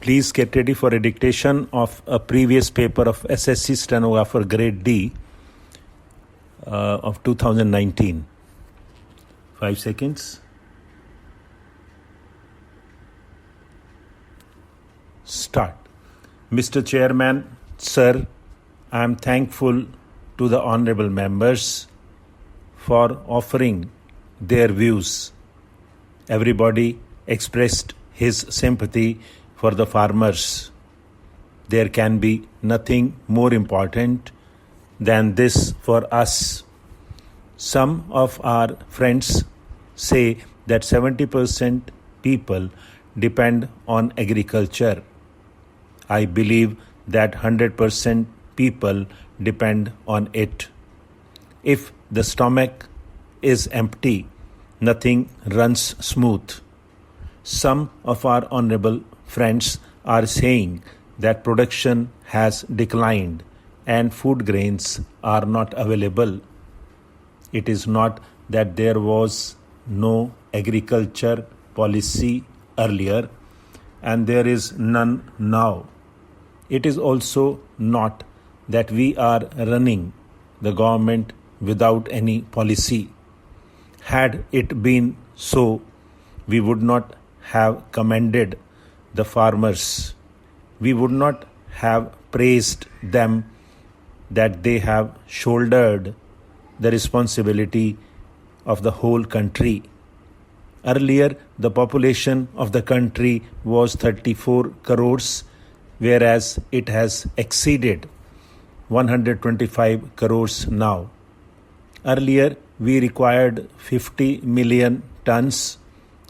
Please get ready for a dictation of a previous paper of SSC stenographer grade D of 2019. 5 seconds. Start. Mr. Chairman, sir, I am thankful to the honorable members for offering their views. Everybody expressed his sympathy for the farmers. There can be nothing more important than this for us. Some of our friends say that 70% people depend on agriculture. I believe that 100% people depend on it. If the stomach is empty, nothing runs smooth. Some of our honorable friends are saying that production has declined and food grains are not available. It is not that there was no agriculture policy earlier and there is none now. It is also not that we are running the government without any policy. Had it been so, we would not have commended the farmers. We would not have praised them that they have shouldered the responsibility of the whole country. Earlier, the population of the country was 34 crores, whereas it has exceeded 125 crores now. Earlier, we required 50 million tons,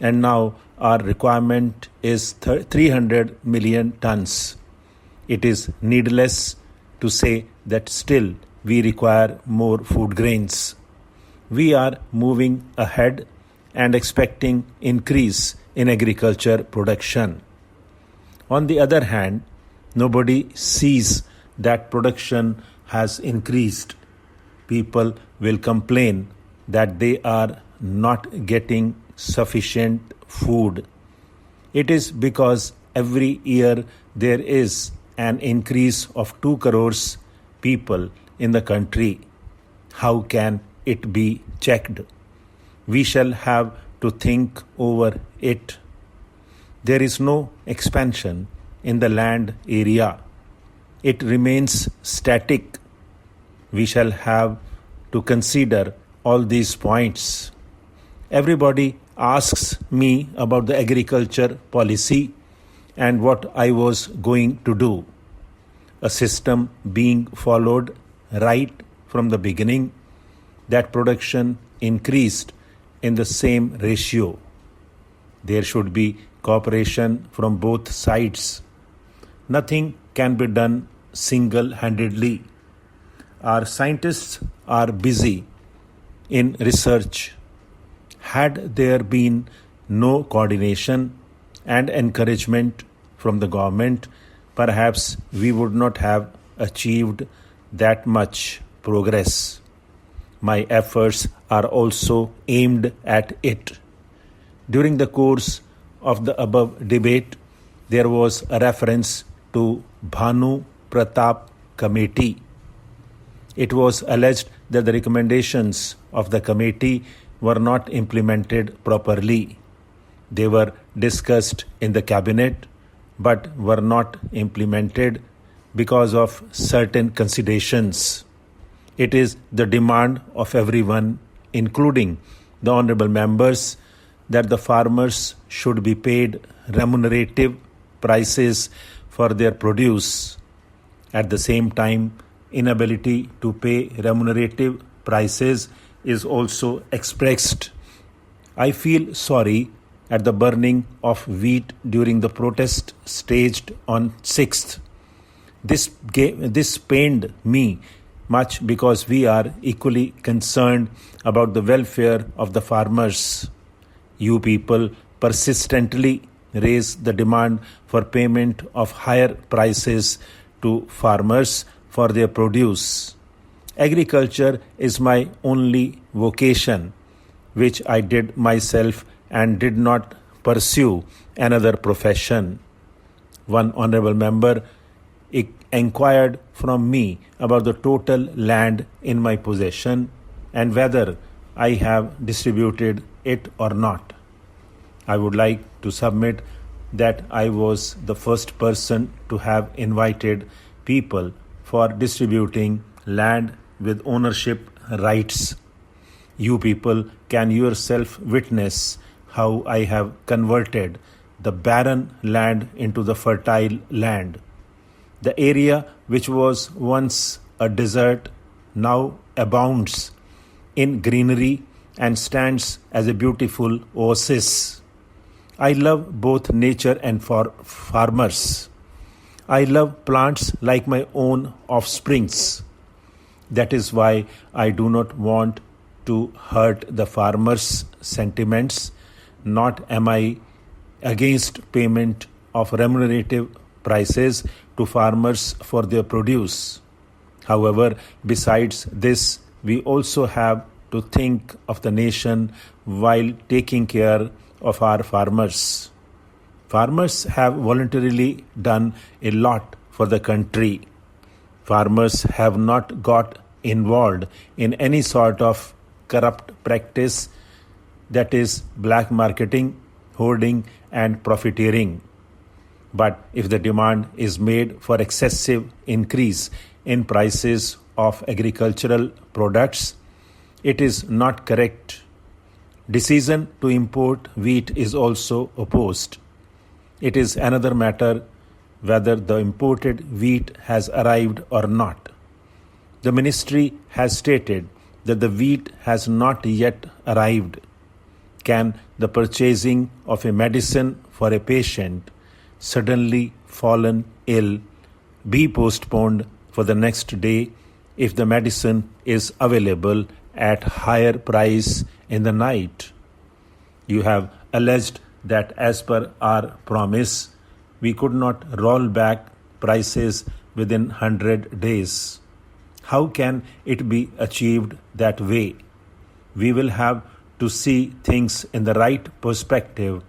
and now our requirement is 300 million tons. It is needless to say that still we require more food grains. We are moving ahead and expecting increase in agriculture production. On the other hand, nobody sees that production has increased. People will complain that they are not getting sufficient food. It is because every year there is an increase of 2 crores people in the country. How can it be checked? We shall have to think over it. There is no expansion in the land area. It remains static. We shall have to consider all these points. Everybody asks me about the agriculture policy and what I was going to do. A system being followed right from the beginning, that production increased in the same ratio. There should be cooperation from both sides. Nothing can be done single-handedly. Our scientists are busy in research. Had there been no coordination and encouragement from the government, perhaps we would not have achieved that much progress. My efforts are also aimed at it. During the course of the above debate, there was a reference to Bhanu Pratap Committee. It was alleged that the recommendations of the committee were not implemented properly. They were discussed in the cabinet but were not implemented because of certain considerations. It is the demand of everyone, including the honorable members, that the farmers should be paid remunerative prices for their produce. At the same time, inability to pay remunerative prices is also expressed. I feel sorry at the burning of wheat during the protest staged on 6th. This pained me much because we are equally concerned about the welfare of the farmers. You people persistently raise the demand for payment of higher prices to farmers for their produce. Agriculture is my only vocation, which I did myself and did not pursue another profession. One honorable member inquired from me about the total land in my possession and whether I have distributed it or not. I would like to submit that I was the first person to have invited people for distributing land with ownership rights. You people can yourself witness how I have converted the barren land into the fertile land. The area which was once a desert now abounds in greenery and stands as a beautiful oasis. I love both nature and farmers. I love plants like my own offsprings. That is why I do not want to hurt the farmers' sentiments, not am I against payment of remunerative prices to farmers for their produce. However, besides this, we also have to think of the nation while taking care of our farmers. Farmers have voluntarily done a lot for the country. Farmers have not got involved in any sort of corrupt practice, that is black marketing, hoarding and profiteering. But if the demand is made for excessive increase in prices of agricultural products, it is not correct. Decision to import wheat is also opposed. It is another matter whether the imported wheat has arrived or not. The ministry has stated that the wheat has not yet arrived. Can the purchasing of a medicine for a patient suddenly fallen ill be postponed for the next day if the medicine is available at higher price in the night? You have alleged that as per our promise, we could not roll back prices within 100 days. How can it be achieved that way? We will have to see things in the right perspective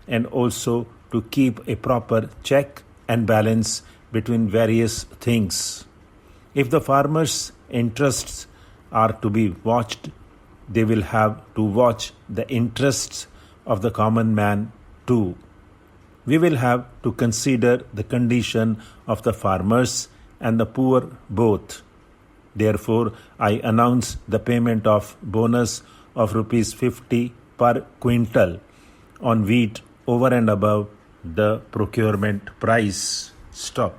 and also to keep a proper check and balance between various things. If the farmers' interests are to be watched, they will have to watch the interests of the common man too. We will have to consider the condition of the farmers and the poor both. Therefore, I announce the payment of bonus of rupees 50 per quintal on wheat over and above the procurement price. Stop.